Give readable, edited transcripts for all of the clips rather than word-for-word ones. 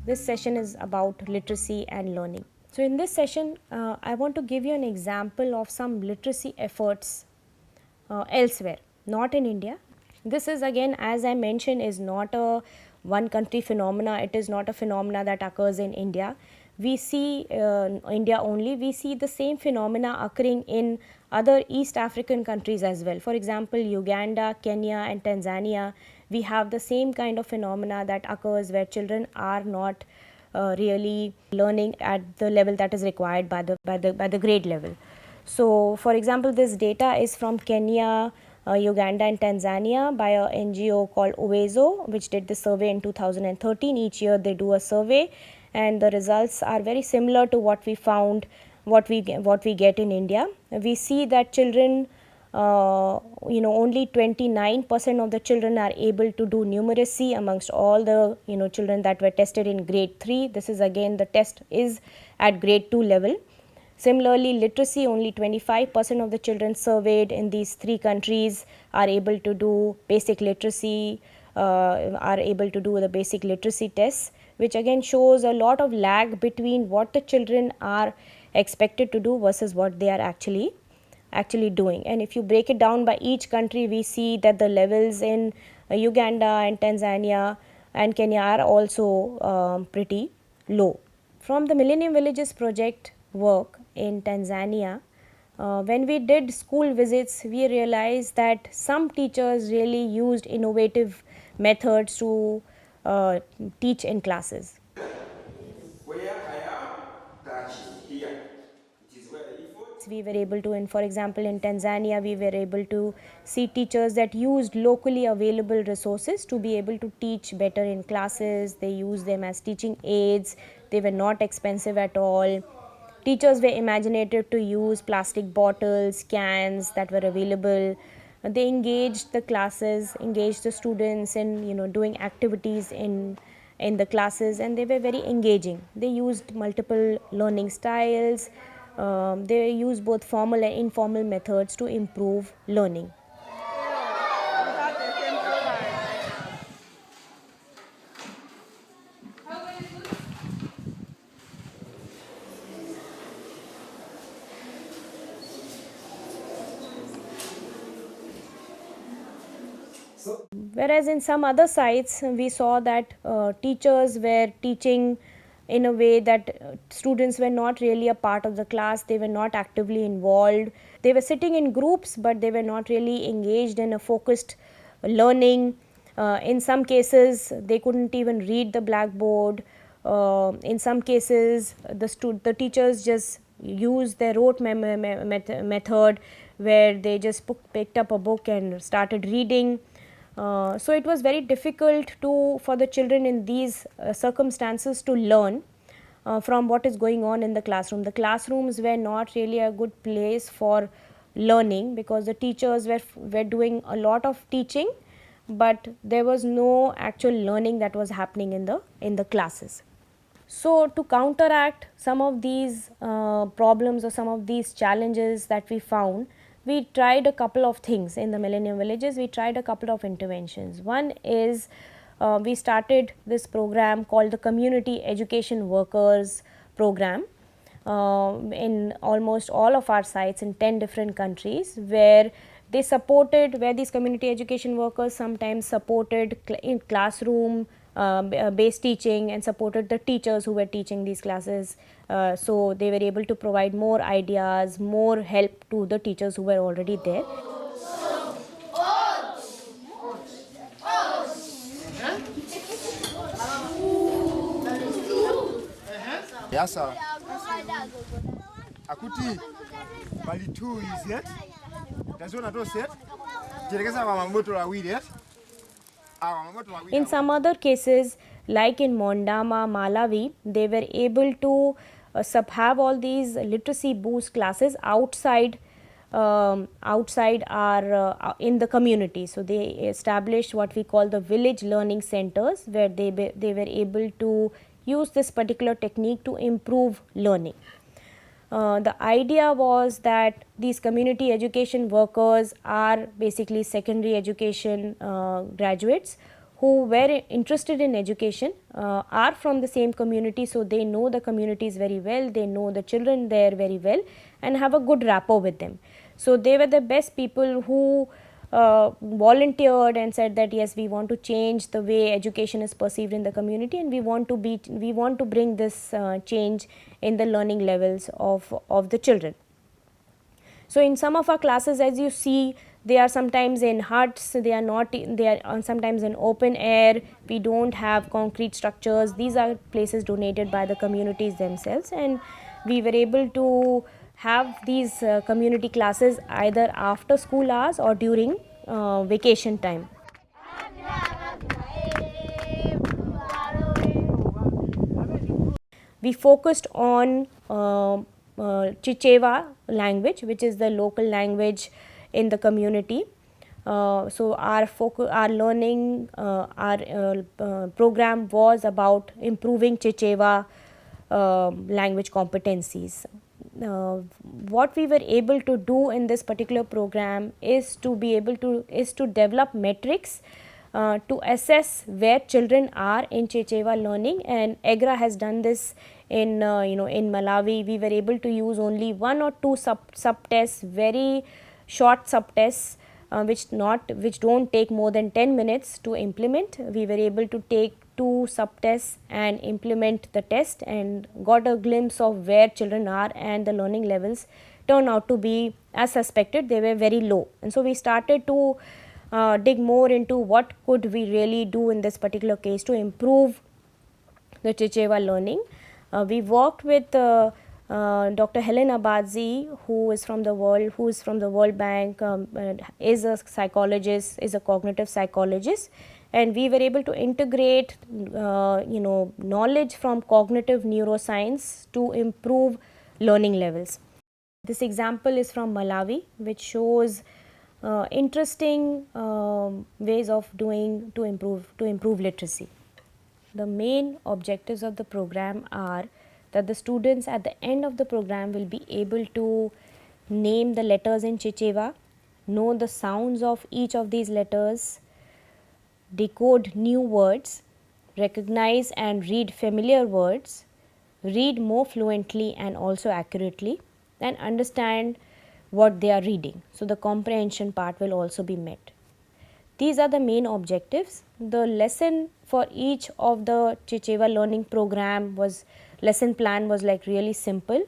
This session is about literacy and learning. So in this session, I want to give you an example of some literacy efforts elsewhere, not in India. This is again, as I mentioned, is not a one country phenomena. It is not a phenomena that occurs in India. We see India only. We see the same phenomena occurring in other East African countries as well. For example, Uganda, Kenya and Tanzania, we have the same kind of phenomena that occurs where children are not really learning at the level that is required by the grade level. So, for example, this data is from Kenya, Uganda and Tanzania by a NGO called Uwezo, which did the survey in 2013. Each year they do a survey, and the results are very similar to what we found, what we get in India. We see that children, only 29% of the children are able to do numeracy amongst all the children that were tested in grade 3. This is again, the test is at grade 2 level. Similarly, literacy, only 25% of the children surveyed in these 3 countries are able to do basic literacy, are able to do the basic literacy tests, which again shows a lot of lag between what the children are expected to do versus what they are actually doing. And if you break it down by each country, we see that the levels in Uganda and Tanzania and Kenya are also pretty low. From the Millennium Villages project work in Tanzania, when we did school visits, we realized that some teachers really used innovative methods to teach in classes. Where I am touching here, it is where we were able to, and for example in Tanzania, we were able to see teachers that used locally available resources to be able to teach better in classes. They used them as teaching aids. They were not expensive at all. Teachers were imaginative to use plastic bottles, cans that were available. They engaged the classes, engaged the students in doing activities in the classes, and they were very engaging. They used multiple learning styles. They used both formal and informal methods to improve learning. Whereas in some other sites, we saw that teachers were teaching in a way that students were not really a part of the class. They were not actively involved. They were sitting in groups, but they were not really engaged in a focused learning. In some cases, they couldn't even read the blackboard. In some cases, the teachers just used their rote method, where they just picked up a book and started reading. So it was very difficult for the children in these circumstances to learn from what is going on in the classroom. The classrooms were not really a good place for learning, because the teachers were doing a lot of teaching, but there was no actual learning that was happening in the classes. So to counteract some of these problems or some of these challenges that we found, we tried a couple of things in the Millennium Villages. We tried a couple of interventions. One is we started this program called the Community Education Workers Program in almost all of our sites in 10 different countries, where these community education workers sometimes supported in classroom based teaching and supported the teachers who were teaching these classes. So they were able to provide more ideas, more help to the teachers who were already there. Yasa akuti bali 2 is yet tazona to set jerekeza mama moto la wili yet. In some other cases, like in Mondama, Malawi, they were able to have all these literacy boost classes outside our in the community. So they established what we call the village learning centers, where they were able to use this particular technique to improve learning. The idea was that these community education workers are basically secondary education graduates who were interested in education are from the same community, so they know the communities very well, they know the children there very well and have a good rapport with them. So, they were the best people who volunteered and said that yes, we want to change the way education is perceived in the community, and we want to bring this change in the learning levels of the children. So, in some of our classes, as you see, they are sometimes in huts, they are sometimes in open air, we do not have concrete structures. These are places donated by the communities themselves, and we were able to have these community classes either after school hours or during vacation time. We focused on Chichewa language, which is the local language in the community. So, our learning, our program was about improving Chichewa language competencies. What we were able to do in this particular program is to develop metrics to assess where children are in Chichewa learning, and EGRA has done this in in Malawi. We were able to use only 1 or 2 sub tests, very short subtests, which do not take more than 10 minutes to implement. We were able to take 2 subtests and implement the test and got a glimpse of where children are, and the learning levels turn out to be as suspected, they were very low. And so, we started to dig more into what could we really do in this particular case to improve the Chichewa learning. We worked with Dr. Helen Abadzi, who is from the World Bank, is a psychologist, is a cognitive psychologist, and we were able to integrate knowledge from cognitive neuroscience to improve learning levels. This example is from Malawi, which shows interesting ways of doing to improve literacy. The main objectives of the program are that the students at the end of the program will be able to name the letters in Chichewa, know the sounds of each of these letters, decode new words, recognize and read familiar words, read more fluently and also accurately, and understand what they are reading. So, the comprehension part will also be met. These are the main objectives. The lesson for each of the Chichewa learning program lesson plan was like really simple.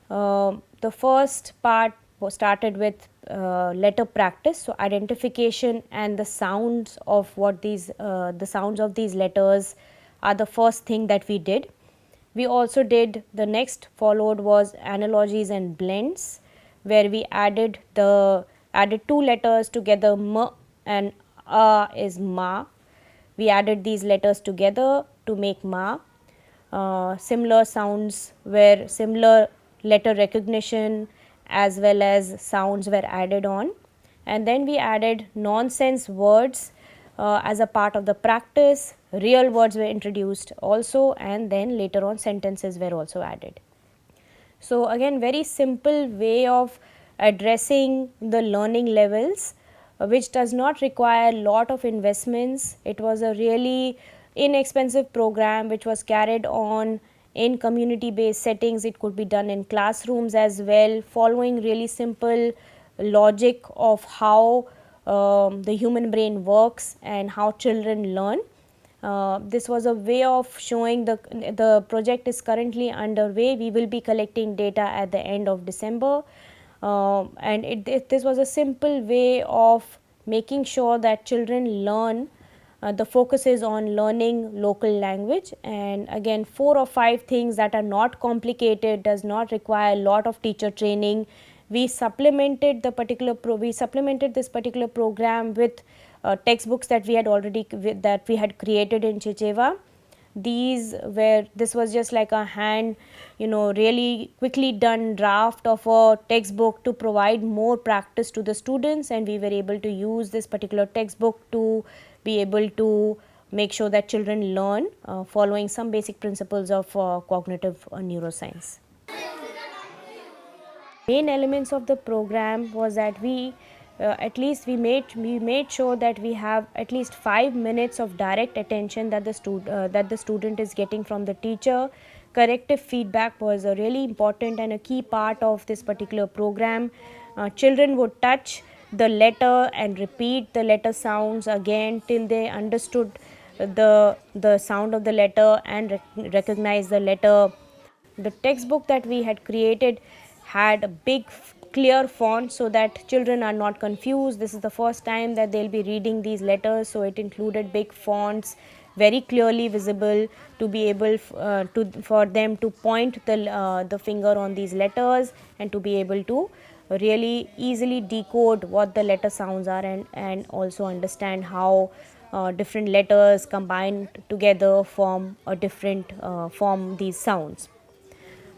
The first part was started with letter practice. So, identification and the sounds of the sounds of these letters are the first thing that we did. We also did the next followed was analogies and blends, where we added 2 letters together, m and is ma. We added these letters together to make ma. Similar sounds were similar letter recognition as well as sounds were added on, and then we added nonsense words as a part of the practice. Real words were introduced also, and then later on sentences were also added. So, again very simple way of addressing the learning levels, which does not require lot of investments. It was a really inexpensive program which was carried on in community based settings. It could be done in classrooms as well, following really simple logic of how the human brain works and how children learn. This was a way of showing the project is currently underway. We will be collecting data at the end of December, and this was a simple way of making sure that children learn. The focus is on learning local language, and again 4 or 5 things that are not complicated, does not require a lot of teacher training. We supplemented this particular program with textbooks that we had created in Chichewa. This was just like a hand, really quickly done draft of a textbook to provide more practice to the students, and we were able to use this particular textbook to be able to make sure that children learn following some basic principles of cognitive neuroscience. Main elements of the program was that we at least we made sure that we have at least 5 minutes of direct attention that the student is getting from the teacher. Corrective feedback was a really important and a key part of this particular program. Children would touch the letter and repeat the letter sounds again till they understood the sound of the letter and recognize the letter. The textbook that we had created had a big clear font so that children are not confused. This is the first time that they'll be reading these letters, so it included big fonts, very clearly visible, to be able for them to point the finger on these letters and to be able to really easily decode what the letter sounds are, and also understand how different letters combined together form a different form these sounds.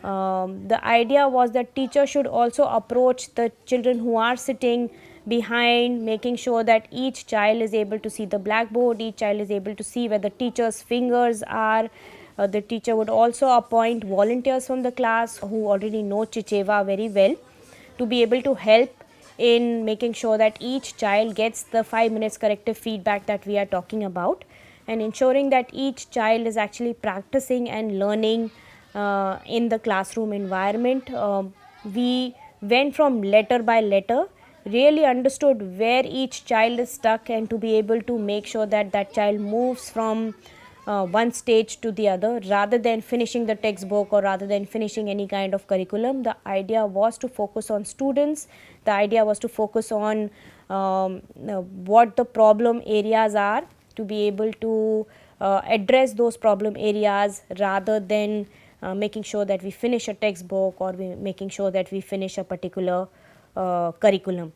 The idea was that teachers should also approach the children who are sitting behind, making sure that each child is able to see the blackboard, each child is able to see where the teacher's fingers are. The teacher would also appoint volunteers from the class who already know Chichewa very well to be able to help in making sure that each child gets the 5 minutes corrective feedback that we are talking about, and ensuring that each child is actually practicing and learning in the classroom environment. We went from letter by letter, really understood where each child is stuck, and to be able to make sure that that child moves from one stage to the other rather than finishing the textbook or rather than finishing any kind of curriculum. The idea was to focus on students. The idea was to focus on what the problem areas are, to be able to address those problem areas rather than making sure that we finish a textbook or making sure that we finish a particular curriculum.